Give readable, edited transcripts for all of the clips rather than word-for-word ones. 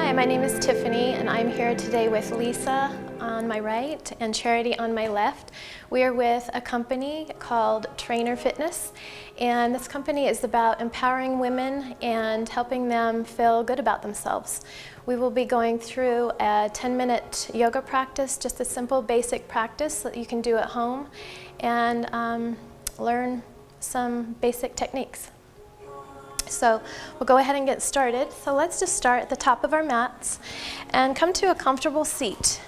Hi, my name is Tiffany and I'm here today with Lisa on my right and Charity on my left. We are with a company called TrainHer Fitness, and this company is about empowering women and helping them feel good about themselves. We will be going through a 10-minute yoga practice, just a simple basic practice that you can do at home and learn some basic techniques. So we'll go ahead and get started. So let's just start at the top of our mats and come to a comfortable seat.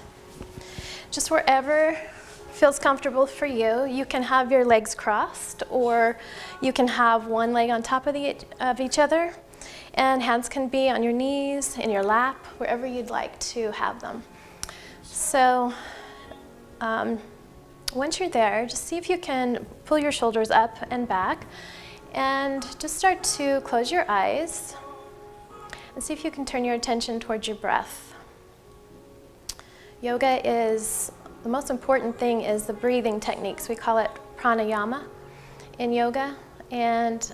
Just wherever feels comfortable for you. You can have your legs crossed, or you can have one leg on top of each other, and hands can be on your knees, in your lap, wherever you'd like to have them. So once you're there, just see if you can pull your shoulders up and back. And just start to close your eyes and see if you can turn your attention towards your breath. Yoga is, the most important thing is the breathing techniques. We call it pranayama in yoga, and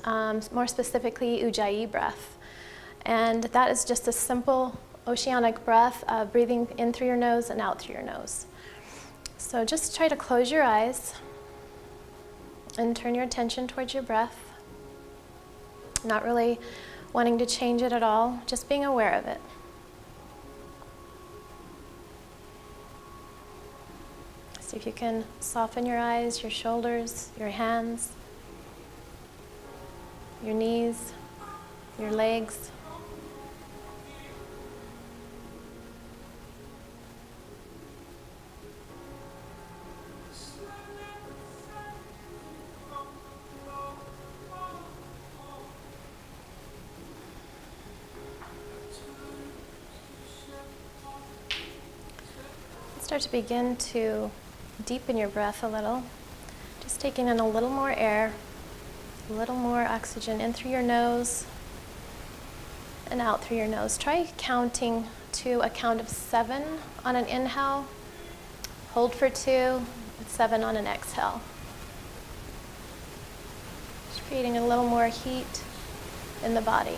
more specifically Ujjayi breath. And that is just a simple oceanic breath of breathing in through your nose and out through your nose. So just try to close your eyes and turn your attention towards your breath. Not really wanting to change it at all, just being aware of it. See if you can soften your eyes, your shoulders, your hands, your knees, your legs. Start to begin to deepen your breath a little, just taking in a little more air, a little more oxygen in through your nose and out through your nose. Try counting to a count of 7 on an inhale, hold for 2, 7 on an exhale. Just creating a little more heat in the body.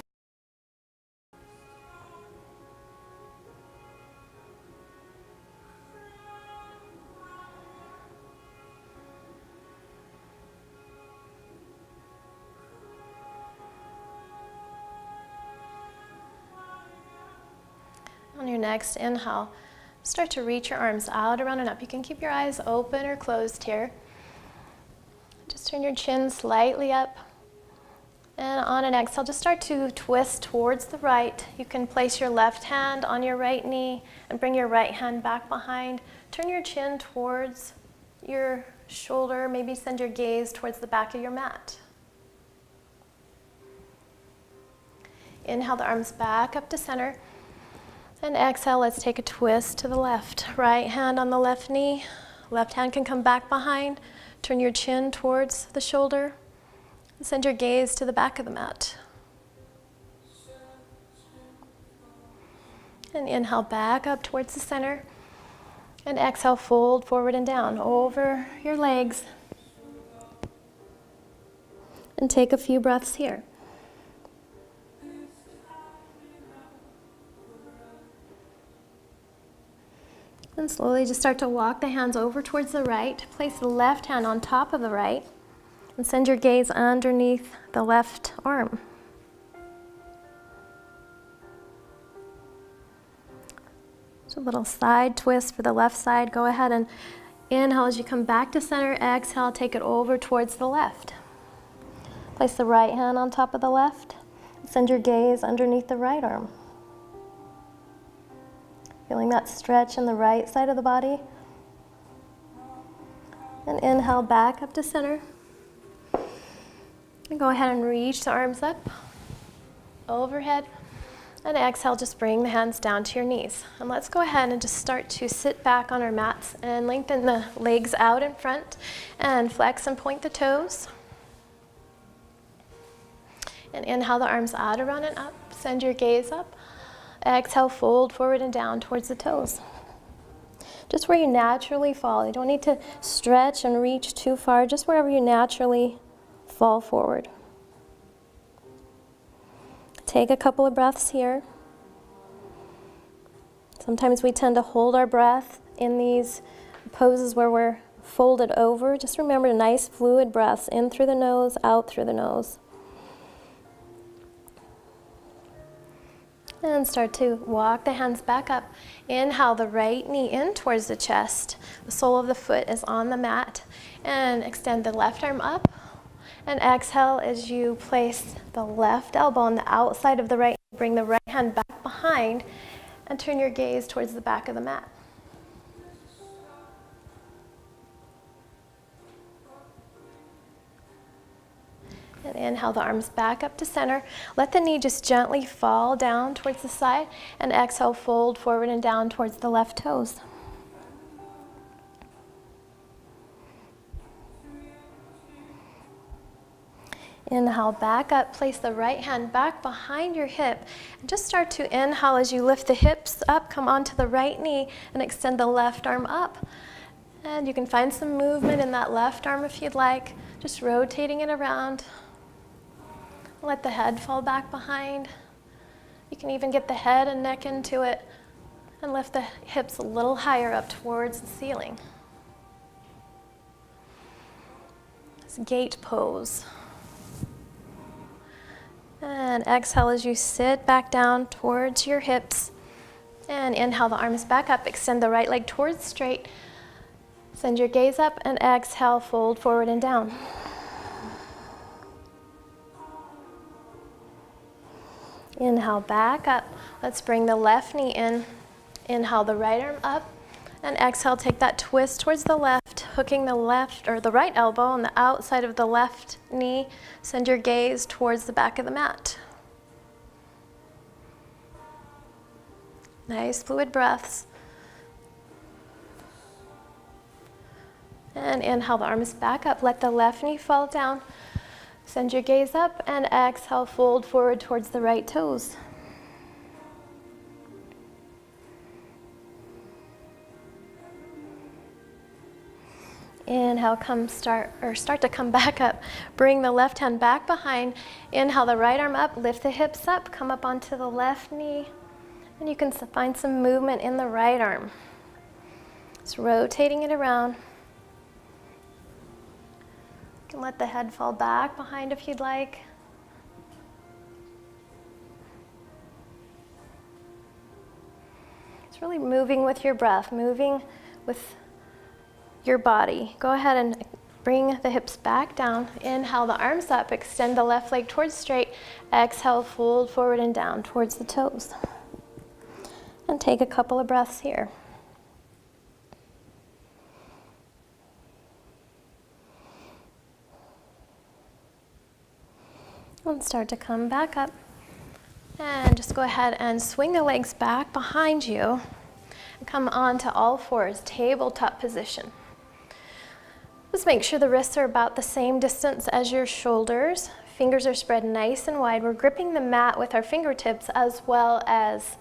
On your next inhale, start to reach your arms out, around, and up. You can keep your eyes open or closed here. Just turn your chin slightly up. And on an exhale, just start to twist towards the right. You can place your left hand on your right knee and bring your right hand back behind. Turn your chin towards your shoulder. Maybe send your gaze towards the back of your mat. Inhale the arms back up to center. And exhale, let's take a twist to the left. Right hand on the left knee. Left hand can come back behind. Turn your chin towards the shoulder. And send your gaze to the back of the mat. And inhale back up towards the center. And exhale, fold forward and down over your legs. And take a few breaths here. And slowly just start to walk the hands over towards the right. Place the left hand on top of the right and send your gaze underneath the left arm. Just a little side twist for the left side. Go ahead and inhale as you come back to center. Exhale, take it over towards the left. Place the right hand on top of the left. Send your gaze underneath the right arm. Feeling that stretch in the right side of the body. And inhale back up to center. And go ahead and reach the arms up, overhead. And exhale, just bring the hands down to your knees. And let's go ahead and just start to sit back on our mats and lengthen the legs out in front and flex and point the toes. And inhale the arms out, around, and up. Send your gaze up. Exhale, fold forward and down towards the toes. Just where you naturally fall. You don't need to stretch and reach too far, just wherever you naturally fall forward. Take a couple of breaths here. Sometimes we tend to hold our breath in these poses where we're folded over. Just remember nice fluid breaths in through the nose, out through the nose. And start to walk the hands back up. Inhale the right knee in towards the chest. The sole of the foot is on the mat. And extend the left arm up. And exhale as you place the left elbow on the outside of the right. Bring the right hand back behind and turn your gaze towards the back of the mat. And inhale the arms back up to center. Let the knee just gently fall down towards the side. And exhale, fold forward and down towards the left toes. Inhale back up. Place the right hand back behind your hip. And just start to inhale as you lift the hips up. Come onto the right knee and extend the left arm up. And you can find some movement in that left arm if you'd like. Just rotating it around. Let the head fall back behind. You can even get the head and neck into it and lift the hips a little higher up towards the ceiling. It's a gate pose. And exhale as you sit back down towards your hips. And inhale the arms back up. Extend the right leg towards straight. Send your gaze up and exhale, fold forward and down. Inhale back up. Let's bring the left knee in. Inhale the right arm up. And exhale, take that twist towards the left, hooking the left or the right elbow on the outside of the left knee. Send your gaze towards the back of the mat. Nice fluid breaths. And inhale the arms back up. Let the left knee fall down. Send your gaze up and exhale, fold forward towards the right toes. Inhale, start to come back up. Bring the left hand back behind. Inhale the right arm up, lift the hips up, come up onto the left knee. And you can find some movement in the right arm. Just rotating it around. You can let the head fall back behind if you'd like. It's really moving with your breath, moving with your body. Go ahead and bring the hips back down. Inhale the arms up, extend the left leg towards straight. Exhale, fold forward and down towards the toes. And take a couple of breaths here. And start to come back up. And just go ahead and swing the legs back behind you. And come on to all fours, tabletop position. Just make sure the wrists are about the same distance as your shoulders. Fingers are spread nice and wide. We're gripping the mat with our fingertips as well as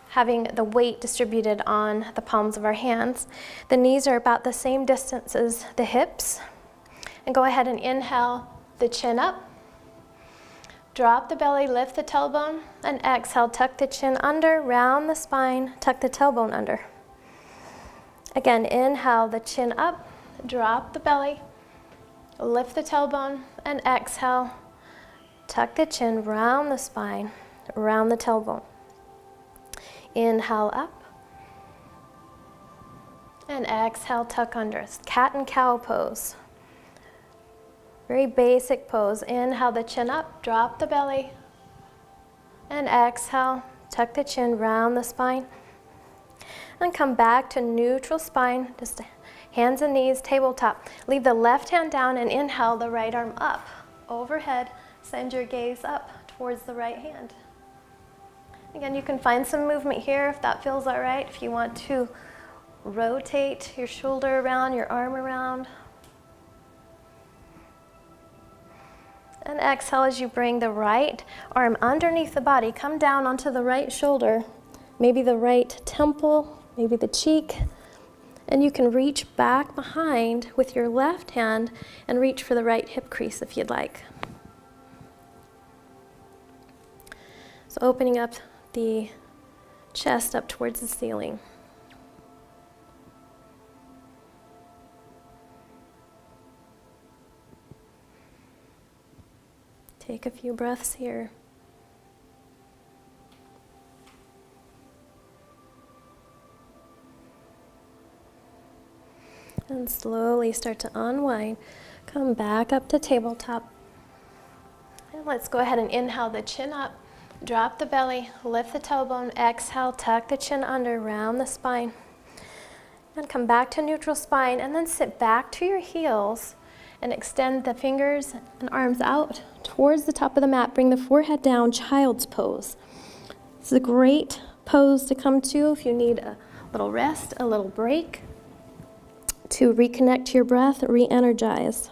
having the weight distributed on the palms of our hands. The knees are about the same distance as the hips. And go ahead and inhale the chin up. Drop the belly, lift the tailbone, and exhale, tuck the chin under, round the spine, tuck the tailbone under. Again, inhale the chin up, drop the belly, lift the tailbone, and exhale, tuck the chin, round the spine, round the tailbone. Inhale up, and exhale, tuck under. Cat and cow pose. Very basic pose. Inhale the chin up, drop the belly, and exhale, tuck the chin, round the spine, and come back to neutral spine, just hands and knees, tabletop. Leave the left hand down and inhale the right arm up, overhead. Send your gaze up towards the right hand. Again, you can find some movement here if that feels all right. If you want to rotate your shoulder around, your arm around. And exhale as you bring the right arm underneath the body. Come down onto the right shoulder, maybe the right temple, maybe the cheek. And you can reach back behind with your left hand and reach for the right hip crease if you'd like. So opening up the chest up towards the ceiling. Take a few breaths here. And slowly start to unwind. Come back up to tabletop. And let's go ahead and inhale the chin up. Drop the belly, lift the tailbone, exhale, tuck the chin under, round the spine. And come back to neutral spine, and then sit back to your heels and extend the fingers and arms out towards the top of the mat. Bring the forehead down, child's pose. This is a great pose to come to if you need a little rest, a little break, to reconnect to your breath, re-energize.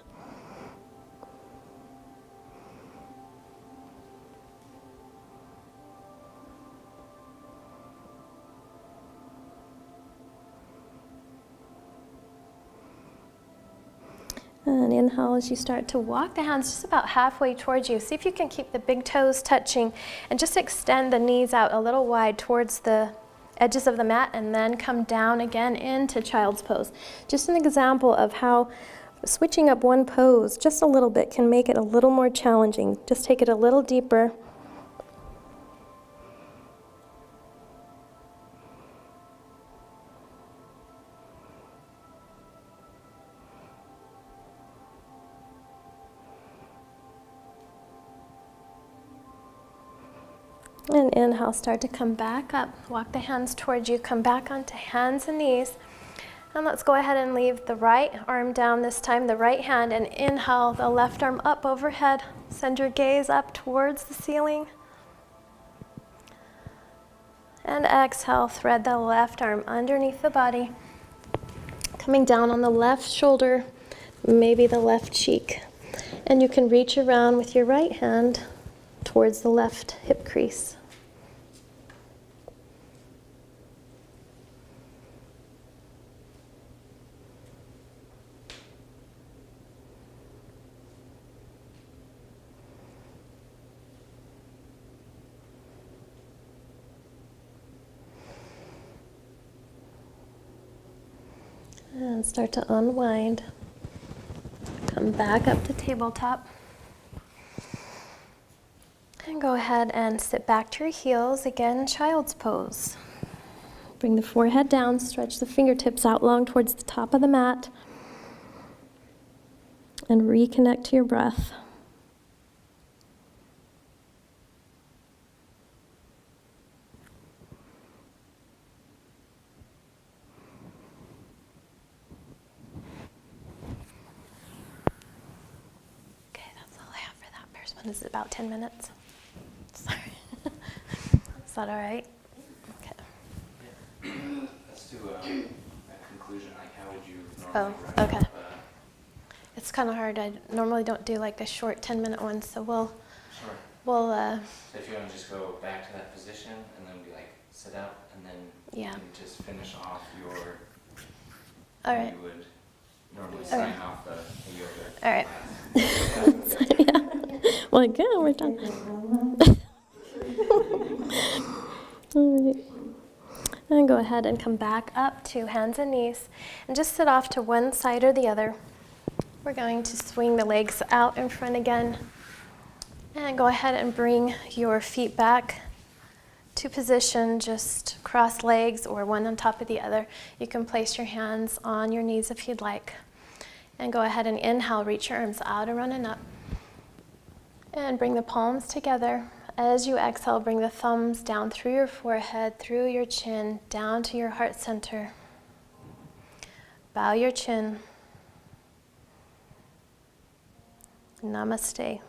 And inhale as you start to walk the hands just about halfway towards you. See if you can keep the big toes touching and just extend the knees out a little wide towards the edges of the mat, and then come down again into child's pose. Just an example of how switching up one pose just a little bit can make it a little more challenging. Just take it a little deeper. And inhale, start to come back up. Walk the hands towards you, come back onto hands and knees. And let's go ahead and leave the right arm down this time, the right hand, and inhale the left arm up overhead. Send your gaze up towards the ceiling. And exhale, thread the left arm underneath the body. Coming down on the left shoulder, maybe the left cheek. And you can reach around with your right hand towards the left hip crease. And start to unwind. Come back up to tabletop. And go ahead and sit back to your heels. Again, child's pose. Bring the forehead down, stretch the fingertips out long towards the top of the mat. And reconnect to your breath. This is about 10 minutes. Sorry. Is that all right? Okay. Yeah. Let's do a conclusion. Like, how would you normally wrap up? It's kind of hard. I normally don't do like the short 10-minute ones, so we'll. Sure. We'll. So if you want to just go back to that position and then be like sit up and then you can just finish off your. All right. You would normally sign off the yoga. All right. Yeah. Well, good, we're done. All right. And go ahead and come back up to hands and knees and just sit off to one side or the other. We're going to swing the legs out in front again. And go ahead and bring your feet back to position, just cross legs or one on top of the other. You can place your hands on your knees if you'd like. And go ahead and inhale, reach your arms out and running up. And bring the palms together. As you exhale, bring the thumbs down through your forehead, through your chin, down to your heart center. Bow your chin. Namaste.